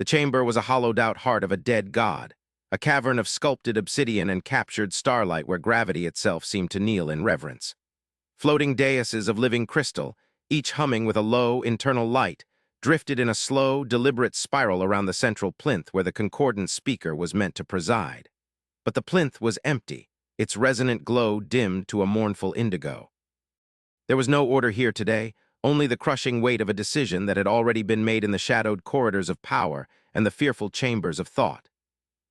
The chamber was a hollowed-out heart of a dead god, a cavern of sculpted obsidian and captured starlight where gravity itself seemed to kneel in reverence. Floating daises of living crystal, each humming with a low, internal light, drifted in a slow, deliberate spiral around the central plinth where the concordant speaker was meant to preside. But the plinth was empty, its resonant glow dimmed to a mournful indigo. There was no order here today, only the crushing weight of a decision that had already been made in the shadowed corridors of power and the fearful chambers of thought.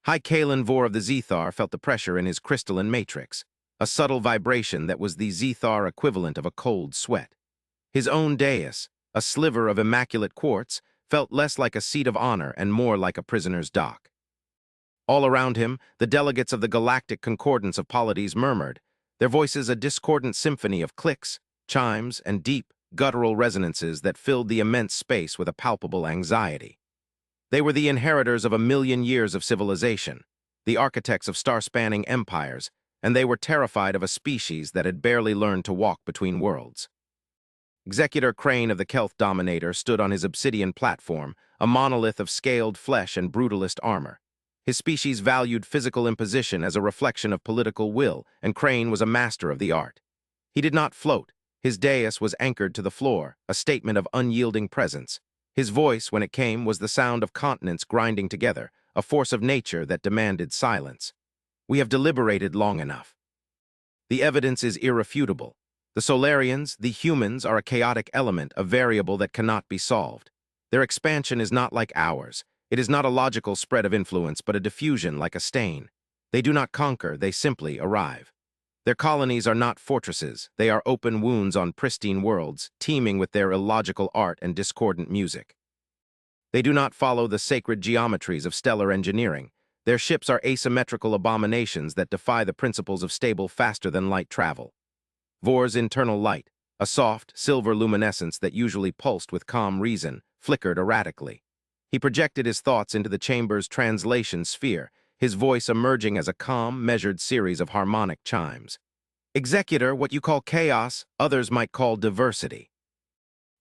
High Kalen Vor of the Zethar felt the pressure in his crystalline matrix, a subtle vibration that was the Zethar equivalent of a cold sweat. His own dais, a sliver of immaculate quartz, felt less like a seat of honor and more like a prisoner's dock. All around him, the delegates of the Galactic Concordance of Polities murmured, their voices a discordant symphony of clicks, chimes, and deep, guttural resonances that filled the immense space with a palpable anxiety. They were the inheritors of 1,000,000 years of civilization, the architects of star-spanning empires, and they were terrified of a species that had barely learned to walk between worlds. Executor Crane of the Kelth Dominator stood on his obsidian platform, a monolith of scaled flesh and brutalist armor. His species valued physical imposition as a reflection of political will, and Crane was a master of the art. He did not float. His dais was anchored to the floor, a statement of unyielding presence. His voice, when it came, was the sound of continents grinding together, a force of nature that demanded silence. We have deliberated long enough. The evidence is irrefutable. The Solarians, the humans, are a chaotic element, a variable that cannot be solved. Their expansion is not like ours. It is not a logical spread of influence, but a diffusion like a stain. They do not conquer, they simply arrive. Their colonies are not fortresses, they are open wounds on pristine worlds, teeming with their illogical art and discordant music. They do not follow the sacred geometries of stellar engineering. Their ships are asymmetrical abominations that defy the principles of stable faster-than-light travel. Vor's internal light, a soft, silver luminescence that usually pulsed with calm reason, flickered erratically. He projected his thoughts into the chamber's translation sphere, his voice emerging as a calm, measured series of harmonic chimes. Executor, what you call chaos, others might call diversity.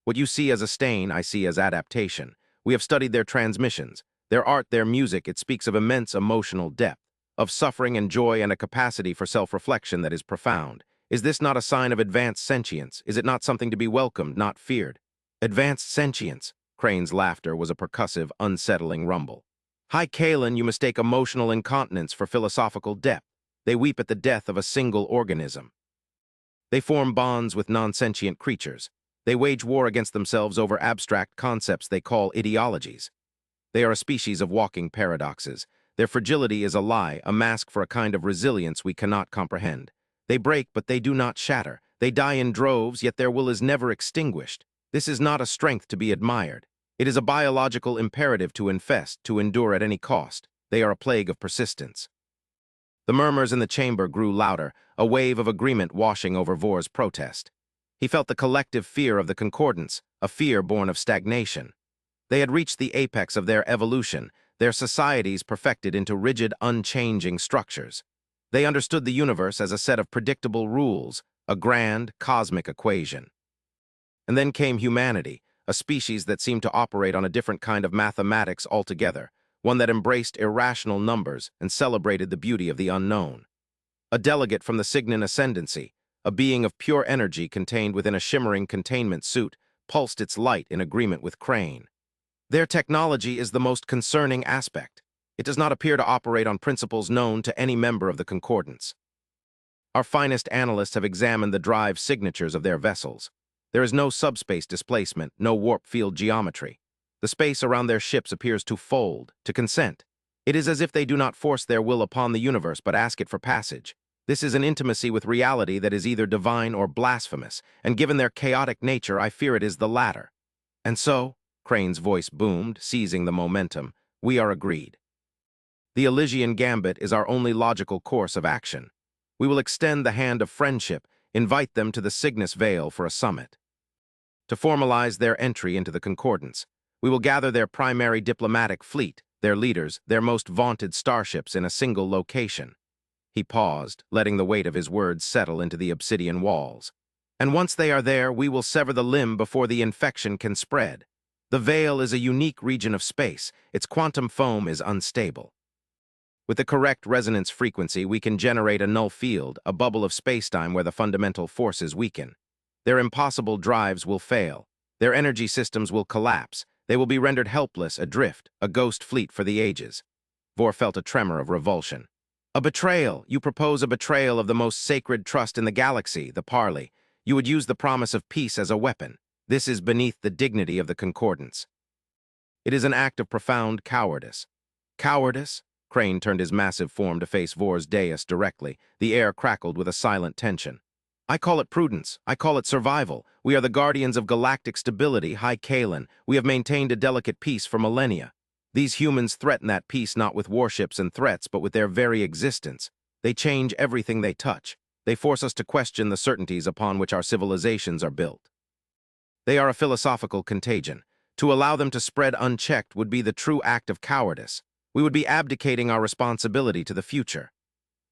What you see as a stain, I see as adaptation. We have studied their transmissions, their art, their music. It speaks of immense emotional depth, of suffering and joy and a capacity for self-reflection that is profound. Is this not a sign of advanced sentience? Is it not something to be welcomed, not feared? Advanced sentience. Crane's laughter was a percussive, unsettling rumble. High Kalen, you mistake emotional incontinence for philosophical depth. They weep at the death of a single organism. They form bonds with non-sentient creatures. They wage war against themselves over abstract concepts they call ideologies. They are a species of walking paradoxes. Their fragility is a lie, a mask for a kind of resilience we cannot comprehend. They break, but they do not shatter. They die in droves, yet their will is never extinguished. This is not a strength to be admired. It is a biological imperative to infest, to endure at any cost. They are a plague of persistence. The murmurs in the chamber grew louder, a wave of agreement washing over Vor's protest. He felt the collective fear of the concordance, a fear born of stagnation. They had reached the apex of their evolution, their societies perfected into rigid, unchanging structures. They understood the universe as a set of predictable rules, a grand, cosmic equation. And then came humanity, a species that seemed to operate on a different kind of mathematics altogether, one that embraced irrational numbers and celebrated the beauty of the unknown. A delegate from the Cygnon Ascendancy, a being of pure energy contained within a shimmering containment suit, pulsed its light in agreement with Crane. Their technology is the most concerning aspect. It does not appear to operate on principles known to any member of the Concordance. Our finest analysts have examined the drive signatures of their vessels. There is no subspace displacement, no warp field geometry. The space around their ships appears to fold, to consent. It is as if they do not force their will upon the universe but ask it for passage. This is an intimacy with reality that is either divine or blasphemous, and given their chaotic nature, I fear it is the latter. And so, Crane's voice boomed, seizing the momentum, we are agreed. The Elysian Gambit is our only logical course of action. We will extend the hand of friendship, invite them to the Cygnus Vale for a summit. To formalize their entry into the Concordance, we will gather their primary diplomatic fleet, their leaders, their most vaunted starships in a single location. He paused, letting the weight of his words settle into the obsidian walls. And once they are there, we will sever the limb before the infection can spread. The veil is a unique region of space. Its quantum foam is unstable. With the correct resonance frequency, we can generate a null field, a bubble of spacetime where the fundamental forces weaken. Their impossible drives will fail. Their energy systems will collapse. They will be rendered helpless, adrift, a ghost fleet for the ages. Vor felt a tremor of revulsion. A betrayal! You propose a betrayal of the most sacred trust in the galaxy, the parley. You would use the promise of peace as a weapon. This is beneath the dignity of the concordance. It is an act of profound cowardice. Cowardice? Crane turned his massive form to face Vor's dais directly. The air crackled with a silent tension. I call it prudence. I call it survival. We are the guardians of galactic stability, High Kalen. We have maintained a delicate peace for millennia. These humans threaten that peace not with warships and threats, but with their very existence. They change everything they touch. They force us to question the certainties upon which our civilizations are built. They are a philosophical contagion. To allow them to spread unchecked would be the true act of cowardice. We would be abdicating our responsibility to the future.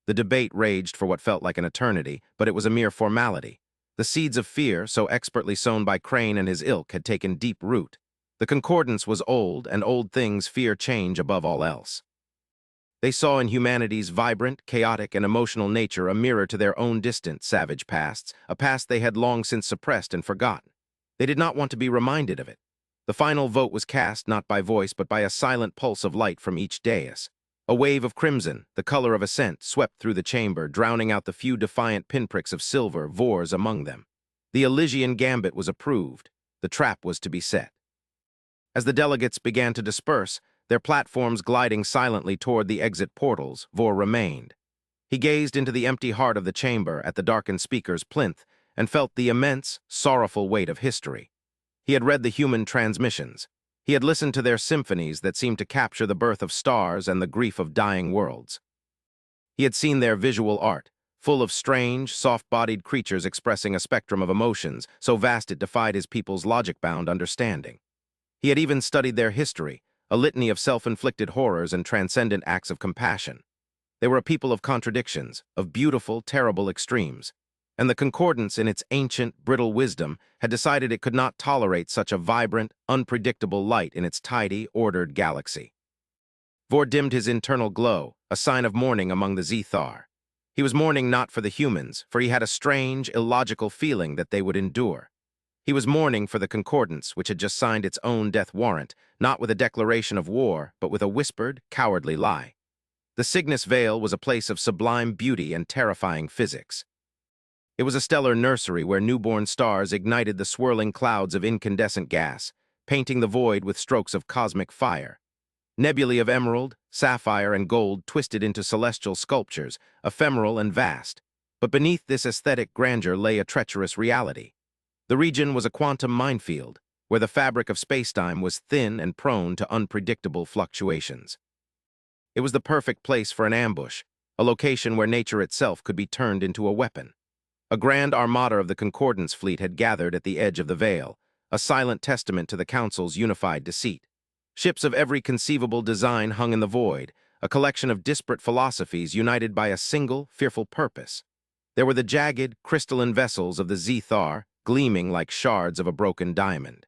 The debate raged for what felt like an eternity, but it was a mere formality. The seeds of fear, so expertly sown by Crane and his ilk, had taken deep root. The concordance was old, and old things fear change above all else. They saw in humanity's vibrant, chaotic, and emotional nature a mirror to their own distant, savage pasts, a past they had long since suppressed and forgotten. They did not want to be reminded of it. The final vote was cast not by voice but by a silent pulse of light from each dais. A wave of crimson, the color of assent, swept through the chamber, drowning out the few defiant pinpricks of silver, Vor's among them. The Elysian gambit was approved. The trap was to be set. As the delegates began to disperse, their platforms gliding silently toward the exit portals, Vor remained. He gazed into the empty heart of the chamber at the darkened speaker's plinth and felt the immense, sorrowful weight of history. He had read the human transmissions. He had listened to their symphonies that seemed to capture the birth of stars and the grief of dying worlds. He had seen their visual art, full of strange, soft-bodied creatures expressing a spectrum of emotions so vast it defied his people's logic-bound understanding. He had even studied their history, a litany of self-inflicted horrors and transcendent acts of compassion. They were a people of contradictions, of beautiful, terrible extremes. And the concordance in its ancient, brittle wisdom had decided it could not tolerate such a vibrant, unpredictable light in its tidy, ordered galaxy. Vor dimmed his internal glow, a sign of mourning among the Zethar. He was mourning not for the humans, for he had a strange, illogical feeling that they would endure. He was mourning for the concordance, which had just signed its own death warrant, not with a declaration of war, but with a whispered, cowardly lie. The Cygnus Vale was a place of sublime beauty and terrifying physics. It was a stellar nursery where newborn stars ignited the swirling clouds of incandescent gas, painting the void with strokes of cosmic fire. Nebulae of emerald, sapphire, and gold twisted into celestial sculptures, ephemeral and vast. But beneath this aesthetic grandeur lay a treacherous reality. The region was a quantum minefield, where the fabric of spacetime was thin and prone to unpredictable fluctuations. It was the perfect place for an ambush, a location where nature itself could be turned into a weapon. A grand armada of the Concordance fleet had gathered at the edge of the veil, a silent testament to the Council's unified deceit. Ships of every conceivable design hung in the void, a collection of disparate philosophies united by a single, fearful purpose. There were the jagged, crystalline vessels of the Zethar, gleaming like shards of a broken diamond.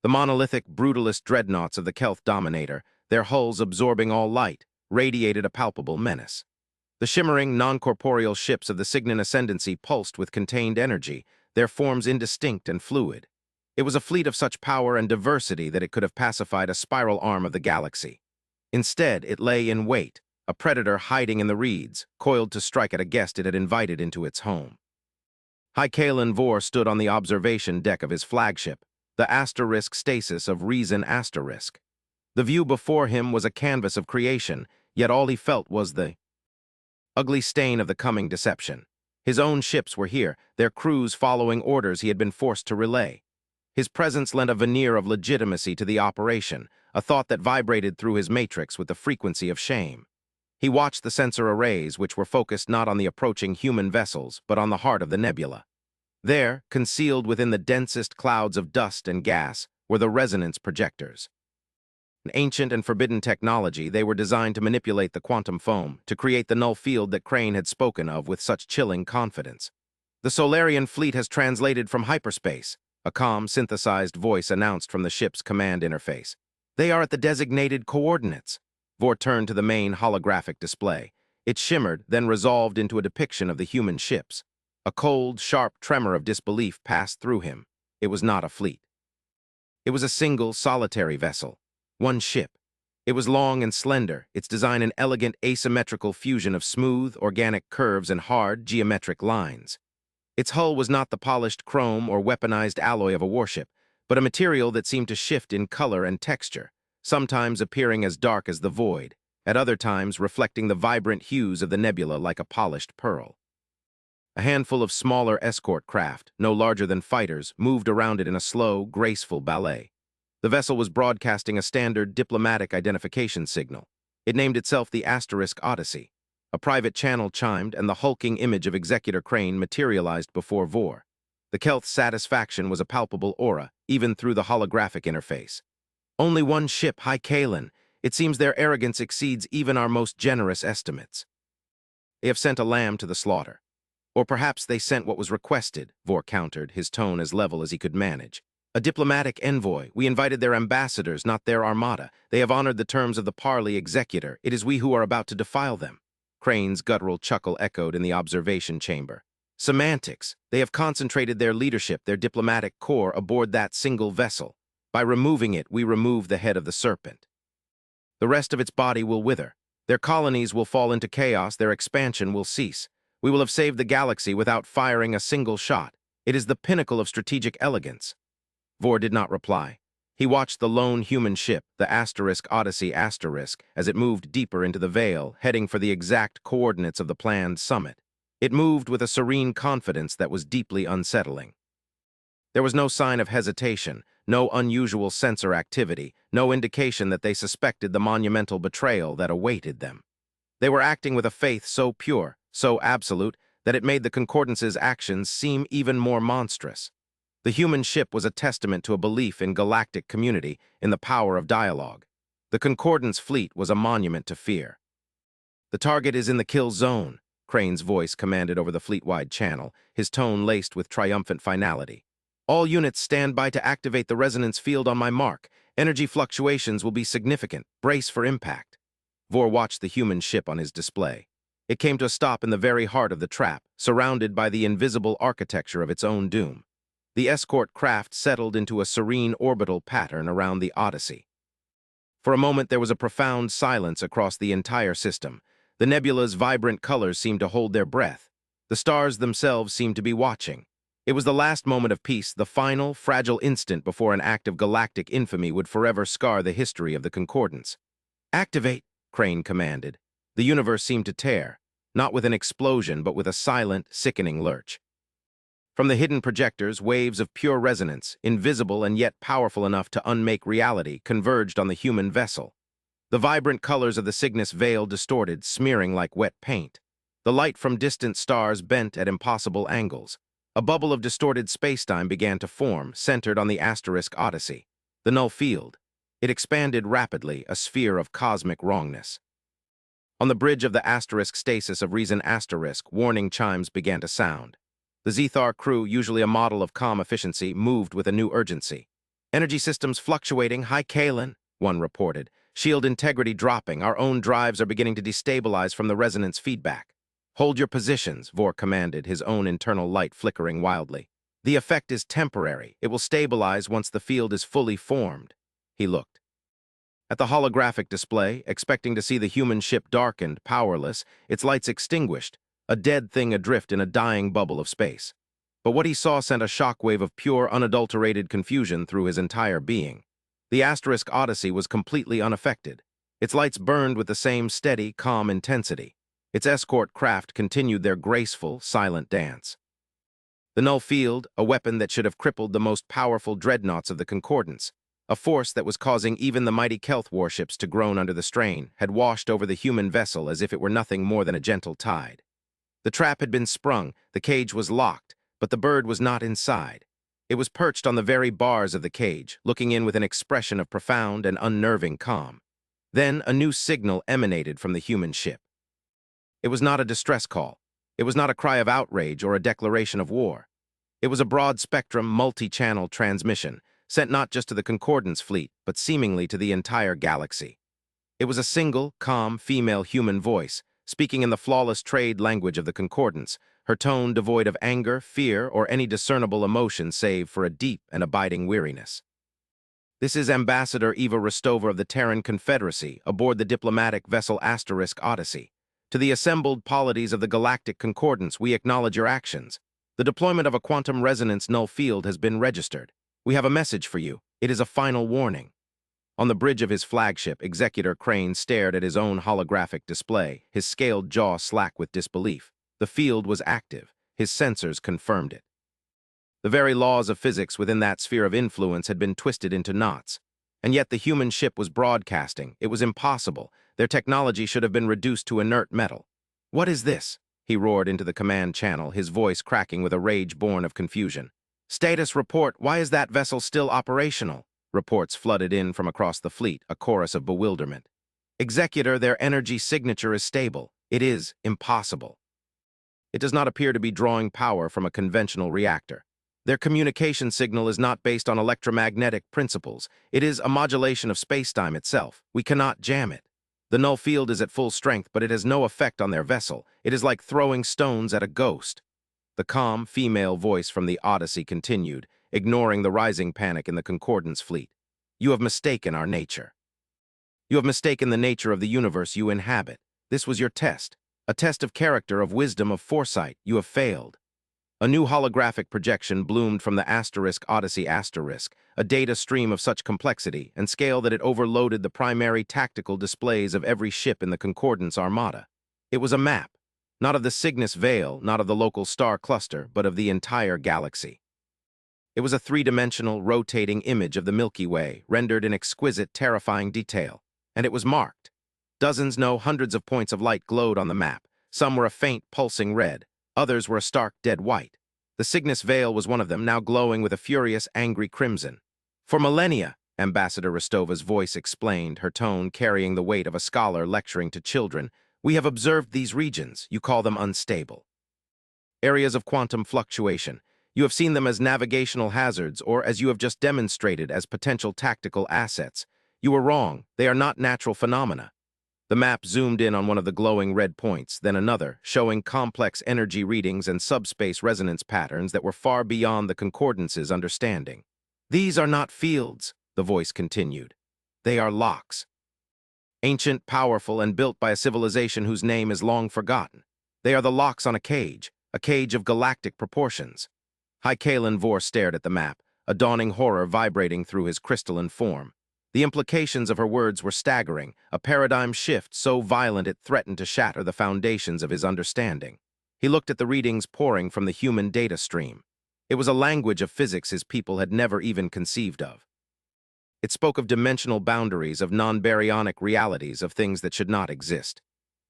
The monolithic, brutalist dreadnoughts of the Kelth Dominator, their hulls absorbing all light, radiated a palpable menace. The shimmering, non-corporeal ships of the Cygnan Ascendancy pulsed with contained energy, their forms indistinct and fluid. It was a fleet of such power and diversity that it could have pacified a spiral arm of the galaxy. Instead, it lay in wait, a predator hiding in the reeds, coiled to strike at a guest it had invited into its home. High Kalen Vor stood on the observation deck of his flagship, the asterisk stasis of Reason Asterisk. The view before him was a canvas of creation, yet all he felt was the ugly stain of the coming deception. His own ships were here, their crews following orders he had been forced to relay. His presence lent a veneer of legitimacy to the operation, a thought that vibrated through his matrix with the frequency of shame. He watched the sensor arrays, which were focused not on the approaching human vessels, but on the heart of the nebula. There, concealed within the densest clouds of dust and gas, were the resonance projectors. An ancient and forbidden technology, they were designed to manipulate the quantum foam, to create the null field that Crane had spoken of with such chilling confidence. The Solarian fleet has translated from hyperspace, A calm, synthesized voice announced from the ship's command interface. They are at the designated coordinates. Vor turned to the main holographic display. It shimmered, then resolved into a depiction of the human ships. A cold, sharp tremor of disbelief passed through him. It was not a fleet. It was a single, solitary vessel. One ship. It was long and slender, its design an elegant asymmetrical fusion of smooth, organic curves and hard, geometric lines. Its hull was not the polished chrome or weaponized alloy of a warship, but a material that seemed to shift in color and texture, sometimes appearing as dark as the void, at other times reflecting the vibrant hues of the nebula like a polished pearl. A handful of smaller escort craft, no larger than fighters, moved around it in a slow, graceful ballet. The vessel was broadcasting a standard diplomatic identification signal. It named itself the Odyssey. A private channel chimed, and the hulking image of Executor Crane materialized before Vor. The Kelth's satisfaction was a palpable aura, even through the holographic interface. Only one ship, High Kalen. It seems their arrogance exceeds even our most generous estimates. They have sent a lamb to the slaughter. Or perhaps they sent what was requested, Vor countered, his tone as level as he could manage. A diplomatic envoy. We invited their ambassadors, not their armada. They have honored the terms of the Parley Executor. It is we who are about to defile them. Crane's guttural chuckle echoed in the observation chamber. Semantics. They have concentrated their leadership, their diplomatic corps, aboard that single vessel. By removing it, we remove the head of the serpent. The rest of its body will wither. Their colonies will fall into chaos, their expansion will cease. We will have saved the galaxy without firing a single shot. It is the pinnacle of strategic elegance. Vor did not reply. He watched the lone human ship, the Odyssey, as it moved deeper into the veil, heading for the exact coordinates of the planned summit. It moved with a serene confidence that was deeply unsettling. There was no sign of hesitation, no unusual sensor activity, no indication that they suspected the monumental betrayal that awaited them. They were acting with a faith so pure, so absolute, that it made the Concordance's actions seem even more monstrous. The human ship was a testament to a belief in galactic community, in the power of dialogue. The Concordance fleet was a monument to fear. The target is in the kill zone, Crane's voice commanded over the fleet-wide channel, his tone laced with triumphant finality. All units stand by to activate the resonance field on my mark. Energy fluctuations will be significant. Brace for impact. Vor watched the human ship on his display. It came to a stop in the very heart of the trap, surrounded by the invisible architecture of its own doom. The escort craft settled into a serene orbital pattern around the Odyssey. For a moment there was a profound silence across the entire system. The nebula's vibrant colors seemed to hold their breath. The stars themselves seemed to be watching. It was the last moment of peace, the final, fragile instant before an act of galactic infamy would forever scar the history of the Concordance. "Activate," Crane commanded. The universe seemed to tear, not with an explosion, but with a silent, sickening lurch. From the hidden projectors, waves of pure resonance, invisible and yet powerful enough to unmake reality, converged on the human vessel. The vibrant colors of the Cygnus veil distorted, smearing like wet paint. The light from distant stars bent at impossible angles. A bubble of distorted spacetime began to form, centered on the Odyssey, the null field. It expanded rapidly, a sphere of cosmic wrongness. On the bridge of the stasis of Reason warning chimes began to sound. The Zethar crew, usually a model of calm efficiency, moved with a new urgency. "Energy systems fluctuating, High Kalen," one reported. "Shield integrity dropping. Our own drives are beginning to destabilize from the resonance feedback." "Hold your positions," Vor commanded, his own internal light flickering wildly. "The effect is temporary. It will stabilize once the field is fully formed." He looked at the holographic display, expecting to see the human ship darkened, powerless, its lights extinguished, a dead thing adrift in a dying bubble of space. But what he saw sent a shockwave of pure, unadulterated confusion through his entire being. The Odyssey was completely unaffected. Its lights burned with the same steady, calm intensity. Its escort craft continued their graceful, silent dance. The null field, a weapon that should have crippled the most powerful dreadnoughts of the Concordance, a force that was causing even the mighty Kelth warships to groan under the strain, had washed over the human vessel as if it were nothing more than a gentle tide. The trap had been sprung, the cage was locked, but the bird was not inside. It was perched on the very bars of the cage, looking in with an expression of profound and unnerving calm. Then a new signal emanated from the human ship. It was not a distress call. It was not a cry of outrage or a declaration of war. It was a broad-spectrum, multi-channel transmission, sent not just to the Concordance fleet, but seemingly to the entire galaxy. It was a single, calm, female human voice, speaking in the flawless trade language of the Concordance, her tone devoid of anger, fear, or any discernible emotion save for a deep and abiding weariness. "This is Ambassador Eva Rostova of the Terran Confederacy, aboard the diplomatic vessel *Odyssey. To the assembled polities of the Galactic Concordance, we acknowledge your actions. The deployment of a quantum resonance null field has been registered. We have a message for you. It is a final warning." On the bridge of his flagship, Executor Crane stared at his own holographic display, his scaled jaw slack with disbelief. The field was active. His sensors confirmed it. The very laws of physics within that sphere of influence had been twisted into knots. And yet the human ship was broadcasting. It was impossible. Their technology should have been reduced to inert metal. "What is this?" he roared into the command channel, his voice cracking with a rage born of confusion. "Status report, why is that vessel still operational?" Reports flooded in from across the fleet, a chorus of bewilderment. "Executor, their energy signature is stable. It is impossible. It does not appear to be drawing power from a conventional reactor. Their communication signal is not based on electromagnetic principles. It is a modulation of spacetime itself. We cannot jam it. The null field is at full strength, but it has no effect on their vessel. It is like throwing stones at a ghost." The calm, female voice from the Odyssey continued, ignoring the rising panic in the Concordance fleet. "You have mistaken our nature. You have mistaken the nature of the universe you inhabit. This was your test. A test of character, of wisdom, of foresight. You have failed." A new holographic projection bloomed from the *Odyssey*, a data stream of such complexity and scale that it overloaded the primary tactical displays of every ship in the Concordance armada. It was a map, not of the Cygnus Veil, not of the local star cluster, but of the entire galaxy. It was a three-dimensional, rotating image of the Milky Way, rendered in exquisite, terrifying detail. And it was marked. Dozens, no, hundreds of points of light glowed on the map. Some were a faint, pulsing red. Others were a stark, dead white. The Cygnus Veil was one of them, now glowing with a furious, angry crimson. "For millennia," Ambassador Rostova's voice explained, her tone carrying the weight of a scholar lecturing to children, "we have observed these regions. You call them unstable. Areas of quantum fluctuation. You have seen them as navigational hazards, or, as you have just demonstrated, as potential tactical assets. You were wrong. They are not natural phenomena." The map zoomed in on one of the glowing red points, then another, showing complex energy readings and subspace resonance patterns that were far beyond the Concordance's understanding. "These are not fields," the voice continued. "They are locks. Ancient, powerful, and built by a civilization whose name is long forgotten. They are the locks on a cage of galactic proportions." High Kalen Vor stared at the map, a dawning horror vibrating through his crystalline form. The implications of her words were staggering, a paradigm shift so violent it threatened to shatter the foundations of his understanding. He looked at the readings pouring from the human data stream. It was a language of physics his people had never even conceived of. It spoke of dimensional boundaries, of non-baryonic realities, of things that should not exist.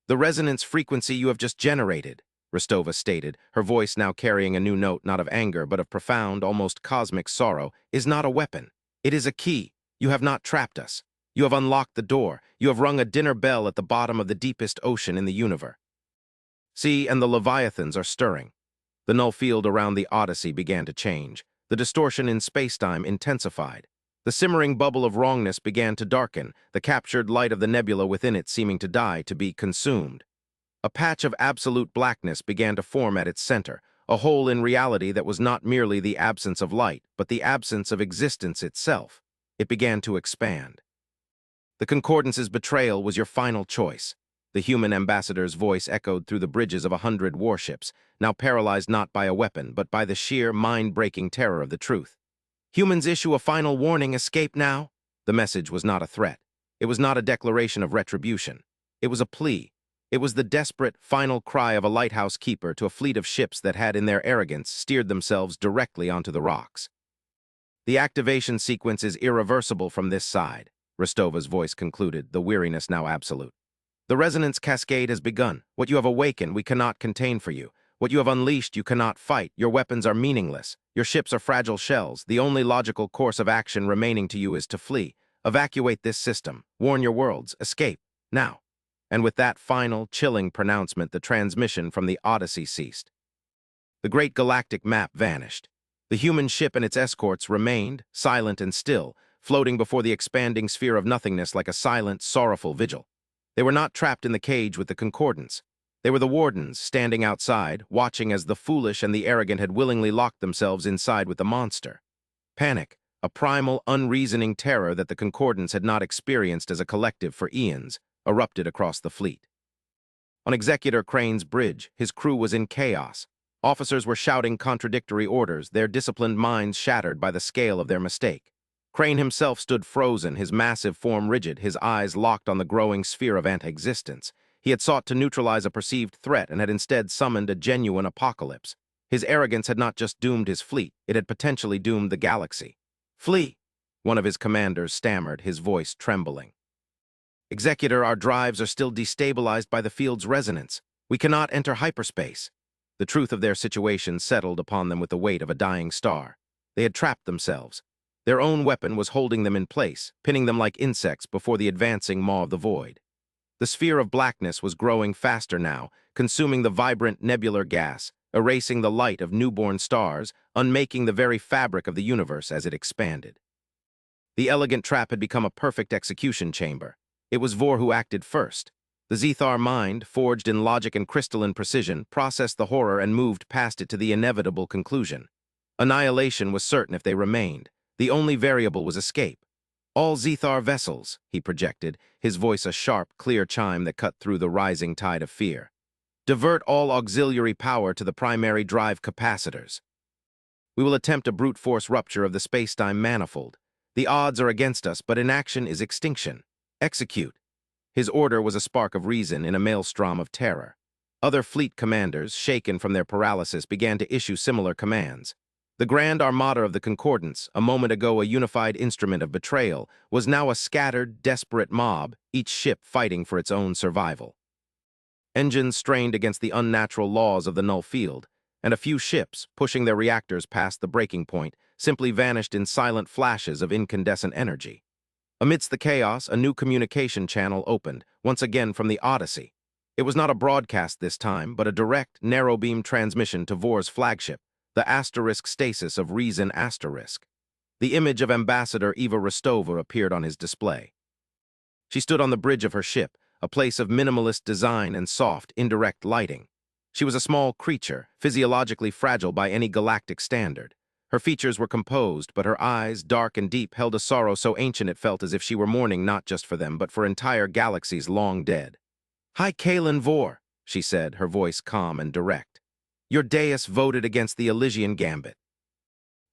"The resonance frequency you have just generated," Rostova stated, her voice now carrying a new note not of anger but of profound, almost cosmic sorrow, "is not a weapon. It is a key. You have not trapped us. You have unlocked the door. You have rung a dinner bell at the bottom of the deepest ocean in the universe. See, and the Leviathans are stirring." The null field around the Odyssey began to change. The distortion in spacetime intensified. The simmering bubble of wrongness began to darken, the captured light of the nebula within it seeming to die, to be consumed. A patch of absolute blackness began to form at its center, a hole in reality that was not merely the absence of light, but the absence of existence itself. It began to expand. "The Concordance's betrayal was your final choice." The human ambassador's voice echoed through the bridges of 100 warships, now paralyzed not by a weapon, but by the sheer, mind-breaking terror of the truth. "Humans issue a final warning. Escape now." The message was not a threat. It was not a declaration of retribution. It was a plea. It was the desperate, final cry of a lighthouse keeper to a fleet of ships that had, in their arrogance, steered themselves directly onto the rocks. "The activation sequence is irreversible from this side," Rostova's voice concluded, the weariness now absolute. "The resonance cascade has begun. What you have awakened we cannot contain for you. What you have unleashed you cannot fight. Your weapons are meaningless. Your ships are fragile shells. The only logical course of action remaining to you is to flee. Evacuate this system. Warn your worlds. Escape. Now." And with that final, chilling pronouncement, the transmission from the Odyssey ceased. The great galactic map vanished. The human ship and its escorts remained, silent and still, floating before the expanding sphere of nothingness like a silent, sorrowful vigil. They were not trapped in the cage with the concordance. They were the wardens, standing outside, watching as the foolish and the arrogant had willingly locked themselves inside with the monster. Panic, a primal, unreasoning terror that the concordance had not experienced as a collective for eons, erupted across the fleet. On Executor Crane's bridge, his crew was in chaos. Officers were shouting contradictory orders, their disciplined minds shattered by the scale of their mistake. Crane himself stood frozen, his massive form rigid, his eyes locked on the growing sphere of anti-existence. He had sought to neutralize a perceived threat and had instead summoned a genuine apocalypse. His arrogance had not just doomed his fleet, it had potentially doomed the galaxy. "Flee!" one of his commanders stammered, his voice trembling. "Executor, our drives are still destabilized by the field's resonance. We cannot enter hyperspace." The truth of their situation settled upon them with the weight of a dying star. They had trapped themselves. Their own weapon was holding them in place, pinning them like insects before the advancing maw of the void. The sphere of blackness was growing faster now, consuming the vibrant nebular gas, erasing the light of newborn stars, unmaking the very fabric of the universe as it expanded. The elegant trap had become a perfect execution chamber. It was Vor who acted first. The Zethar mind, forged in logic and crystalline precision, processed the horror and moved past it to the inevitable conclusion. Annihilation was certain if they remained. The only variable was escape. "All Zethar vessels," he projected, his voice a sharp, clear chime that cut through the rising tide of fear. "Divert all auxiliary power to the primary drive capacitors. We will attempt a brute force rupture of the space-time manifold. The odds are against us, but inaction is extinction. Execute." His order was a spark of reason in a maelstrom of terror. Other fleet commanders, shaken from their paralysis, began to issue similar commands. The Grand Armada of the Concordance, a moment ago a unified instrument of betrayal, was now a scattered, desperate mob, each ship fighting for its own survival. Engines strained against the unnatural laws of the null field, and a few ships, pushing their reactors past the breaking point, simply vanished in silent flashes of incandescent energy. Amidst the chaos, a new communication channel opened, once again from the Odyssey. It was not a broadcast this time, but a direct, narrow-beam transmission to Vor's flagship, the asterisk stasis of Reason asterisk. The image of Ambassador Eva Rostova appeared on his display. She stood on the bridge of her ship, a place of minimalist design and soft, indirect lighting. She was a small creature, physiologically fragile by any galactic standard. Her features were composed, but her eyes, dark and deep, held a sorrow so ancient it felt as if she were mourning not just for them, but for entire galaxies long dead. "Hi, Kalen Vor," she said, her voice calm and direct. "Your dais voted against the Elysian Gambit.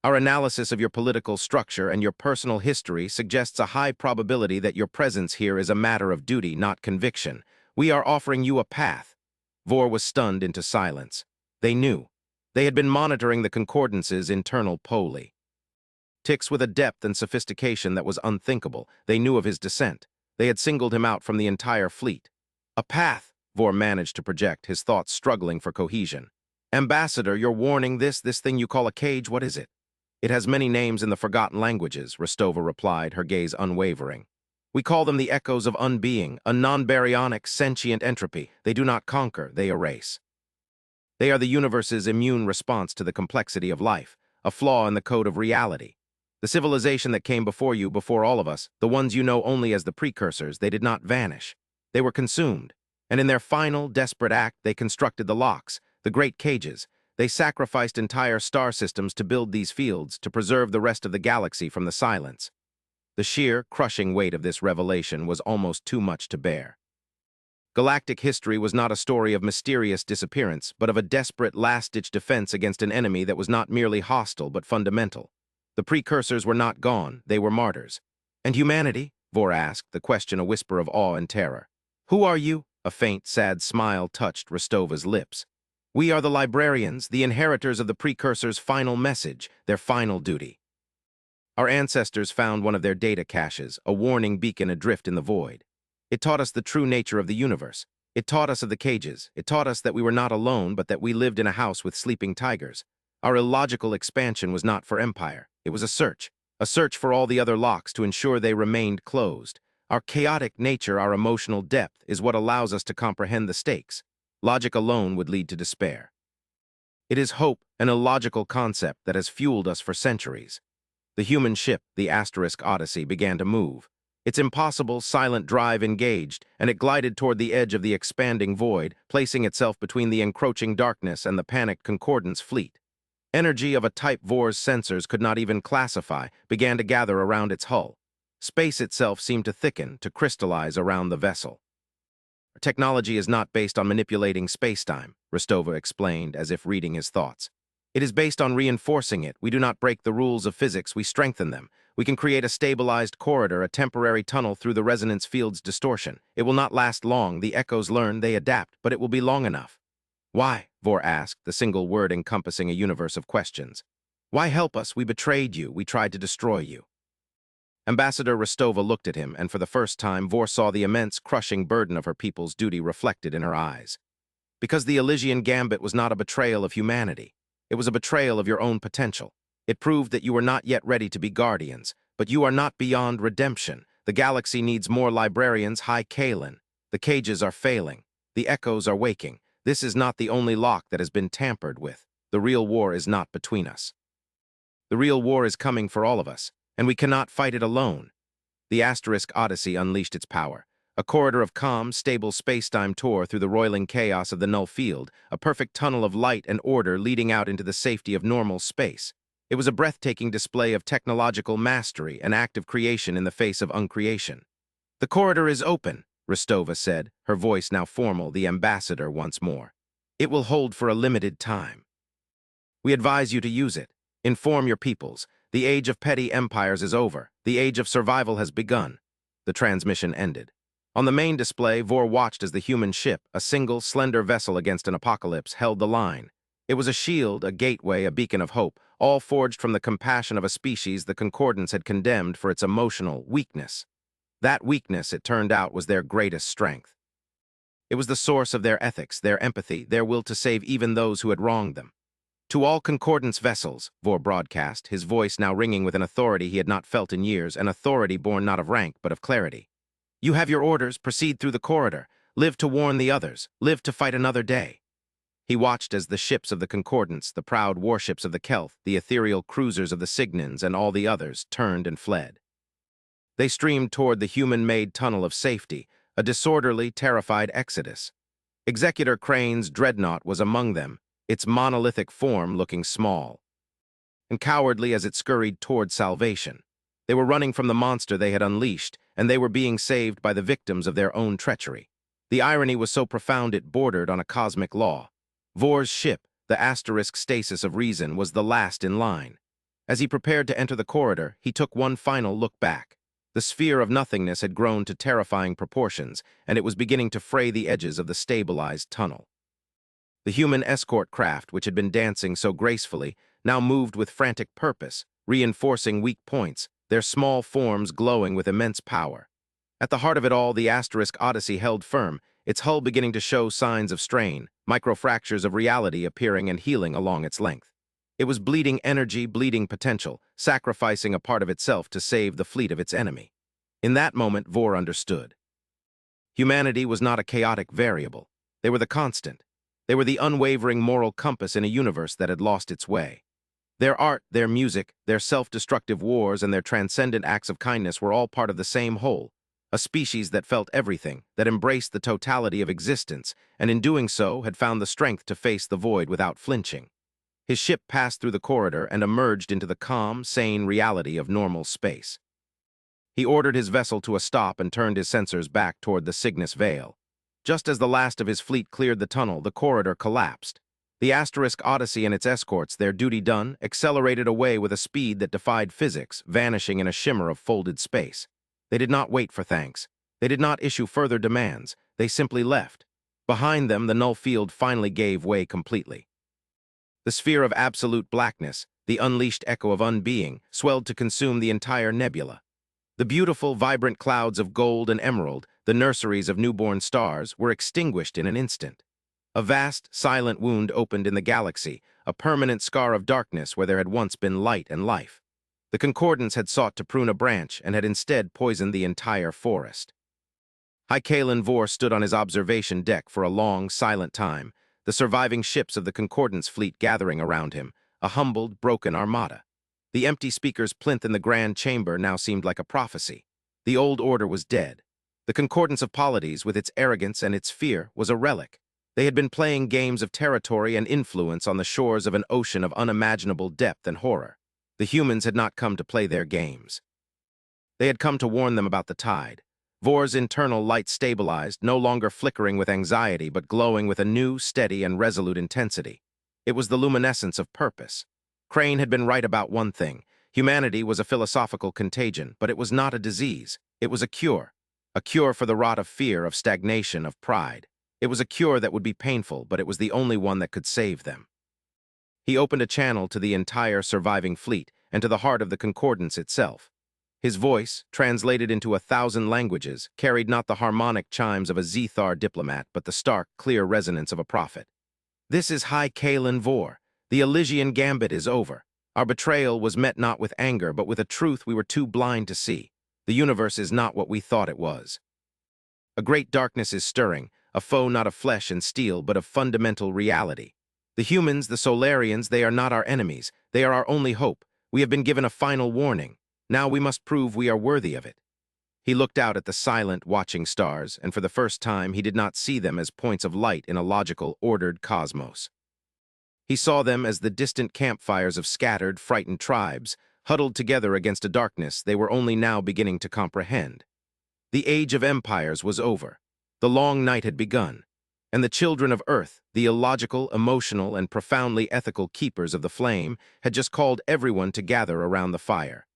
Our analysis of your political structure and your personal history suggests a high probability that your presence here is a matter of duty, not conviction. We are offering you a path." Vor was stunned into silence. They knew. They had been monitoring the Concordance's internal poli. Ticks with a depth and sophistication that was unthinkable. They knew of his descent. They had singled him out from the entire fleet. "A path," Vor managed to project, his thoughts struggling for cohesion. "Ambassador, you're warning this thing you call a cage, what is it?" "It has many names in the forgotten languages," Rostova replied, her gaze unwavering. "We call them the echoes of unbeing, a non-baryonic, sentient entropy. They do not conquer, they erase. They are the universe's immune response to the complexity of life, a flaw in the code of reality. The civilization that came before you, before all of us, the ones you know only as the precursors, they did not vanish. They were consumed, and in their final, desperate act, they constructed the locks, the great cages. They sacrificed entire star systems to build these fields, to preserve the rest of the galaxy from the silence." The sheer, crushing weight of this revelation was almost too much to bear. Galactic history was not a story of mysterious disappearance, but of a desperate last-ditch defense against an enemy that was not merely hostile but fundamental. The precursors were not gone, they were martyrs. "And humanity?" Vor asked, the question a whisper of awe and terror. "Who are you?" A faint, sad smile touched Rostova's lips. "We are the librarians, the inheritors of the precursors' final message, their final duty. Our ancestors found one of their data caches, a warning beacon adrift in the void. It taught us the true nature of the universe. It taught us of the cages. It taught us that we were not alone, but that we lived in a house with sleeping tigers. Our illogical expansion was not for empire. It was a search for all the other locks to ensure they remained closed. Our chaotic nature, our emotional depth, is what allows us to comprehend the stakes. Logic alone would lead to despair." It is hope, an illogical concept that has fueled us for centuries. The human ship, the Odyssey, began to move. Its impossible, silent drive engaged, and it glided toward the edge of the expanding void, placing itself between the encroaching darkness and the panicked Concordance fleet. Energy of a type Vor's sensors could not even classify began to gather around its hull. Space itself seemed to thicken, to crystallize around the vessel. Technology is not based on manipulating spacetime, Rostova explained, as if reading his thoughts. It is based on reinforcing it. We do not break the rules of physics, we strengthen them. We can create a stabilized corridor, a temporary tunnel through the resonance field's distortion. It will not last long, the echoes learn, they adapt, but it will be long enough. Why? Vor asked, the single word encompassing a universe of questions. Why help us? We betrayed you, we tried to destroy you. Ambassador Rostova looked at him, and for the first time Vor saw the immense, crushing burden of her people's duty reflected in her eyes. Because the Elysian Gambit was not a betrayal of humanity. It was a betrayal of your own potential. It proved that you were not yet ready to be guardians, but you are not beyond redemption. The galaxy needs more librarians, High Kalen. The cages are failing. The echoes are waking. This is not the only lock that has been tampered with. The real war is not between us. The real war is coming for all of us, and we cannot fight it alone. The Odyssey unleashed its power. A corridor of calm, stable spacetime tore through the roiling chaos of the null field, a perfect tunnel of light and order leading out into the safety of normal space. It was a breathtaking display of technological mastery, an act of creation in the face of uncreation. The corridor is open, Rostova said, her voice now formal, the ambassador once more. It will hold for a limited time. We advise you to use it. Inform your peoples. The age of petty empires is over. The age of survival has begun. The transmission ended. On the main display, Vor watched as the human ship, a single, slender vessel against an apocalypse, held the line. It was a shield, a gateway, a beacon of hope, all forged from the compassion of a species the Concordance had condemned for its emotional weakness. That weakness, it turned out, was their greatest strength. It was the source of their ethics, their empathy, their will to save even those who had wronged them. To all Concordance vessels, Vor broadcast, his voice now ringing with an authority he had not felt in years, an authority born not of rank but of clarity. You have your orders, proceed through the corridor, live to warn the others, live to fight another day. He watched as the ships of the Concordance, the proud warships of the Kelth, the ethereal cruisers of the Signans, and all the others turned and fled. They streamed toward the human-made tunnel of safety, a disorderly, terrified exodus. Executor Crane's dreadnought was among them, its monolithic form looking small and cowardly as it scurried toward salvation. They were running from the monster they had unleashed, and they were being saved by the victims of their own treachery. The irony was so profound it bordered on a cosmic law. Vor's ship, the stasis of reason, was the last in line. As he prepared to enter the corridor, he took one final look back. The sphere of nothingness had grown to terrifying proportions, and it was beginning to fray the edges of the stabilized tunnel. The human escort craft, which had been dancing so gracefully, now moved with frantic purpose, reinforcing weak points, their small forms glowing with immense power. At the heart of it all, the Odyssey held firm, its hull beginning to show signs of strain, microfractures of reality appearing and healing along its length. It was bleeding energy, bleeding potential, sacrificing a part of itself to save the fleet of its enemy. In that moment, Vor understood. Humanity was not a chaotic variable. They were the constant. They were the unwavering moral compass in a universe that had lost its way. Their art, their music, their self-destructive wars, and their transcendent acts of kindness were all part of the same whole, a species that felt everything, that embraced the totality of existence, and in doing so had found the strength to face the void without flinching. His ship passed through the corridor and emerged into the calm, sane reality of normal space. He ordered his vessel to a stop and turned his sensors back toward the Cygnus Veil. Just as the last of his fleet cleared the tunnel, the corridor collapsed. The Odyssey and its escorts, their duty done, accelerated away with a speed that defied physics, vanishing in a shimmer of folded space. They did not wait for thanks. They did not issue further demands. They simply left. Behind them, the null field finally gave way completely. The sphere of absolute blackness, the unleashed echo of unbeing, swelled to consume the entire nebula. The beautiful, vibrant clouds of gold and emerald, the nurseries of newborn stars, were extinguished in an instant. A vast, silent wound opened in the galaxy, a permanent scar of darkness where there had once been light and life. The Concordance had sought to prune a branch and had instead poisoned the entire forest. High Kalen Vor stood on his observation deck for a long, silent time, the surviving ships of the Concordance fleet gathering around him, a humbled, broken armada. The empty speaker's plinth in the grand chamber now seemed like a prophecy. The old order was dead. The Concordance of Polities, with its arrogance and its fear, was a relic. They had been playing games of territory and influence on the shores of an ocean of unimaginable depth and horror. The humans had not come to play their games. They had come to warn them about the tide. Vor's internal light stabilized, no longer flickering with anxiety, but glowing with a new, steady, and resolute intensity. It was the luminescence of purpose. Crane had been right about one thing. Humanity was a philosophical contagion, but it was not a disease. It was a cure. A cure for the rot of fear, of stagnation, of pride. It was a cure that would be painful, but it was the only one that could save them. He opened a channel to the entire surviving fleet and to the heart of the Concordance itself. His voice, translated into 1,000 languages, carried not the harmonic chimes of a Zethar diplomat, but the stark, clear resonance of a prophet. This is High Kalen Vor. The Elysian gambit is over. Our betrayal was met not with anger, but with a truth we were too blind to see. The universe is not what we thought it was. A great darkness is stirring, a foe not of flesh and steel, but of fundamental reality. The humans, the Solarians, they are not our enemies. They are our only hope. We have been given a final warning. Now we must prove we are worthy of it. He looked out at the silent, watching stars, and for the first time he did not see them as points of light in a logical, ordered cosmos. He saw them as the distant campfires of scattered, frightened tribes, huddled together against a darkness they were only now beginning to comprehend. The age of empires was over. The long night had begun, and the children of Earth, the illogical, emotional, and profoundly ethical keepers of the flame, had just called everyone to gather around the fire.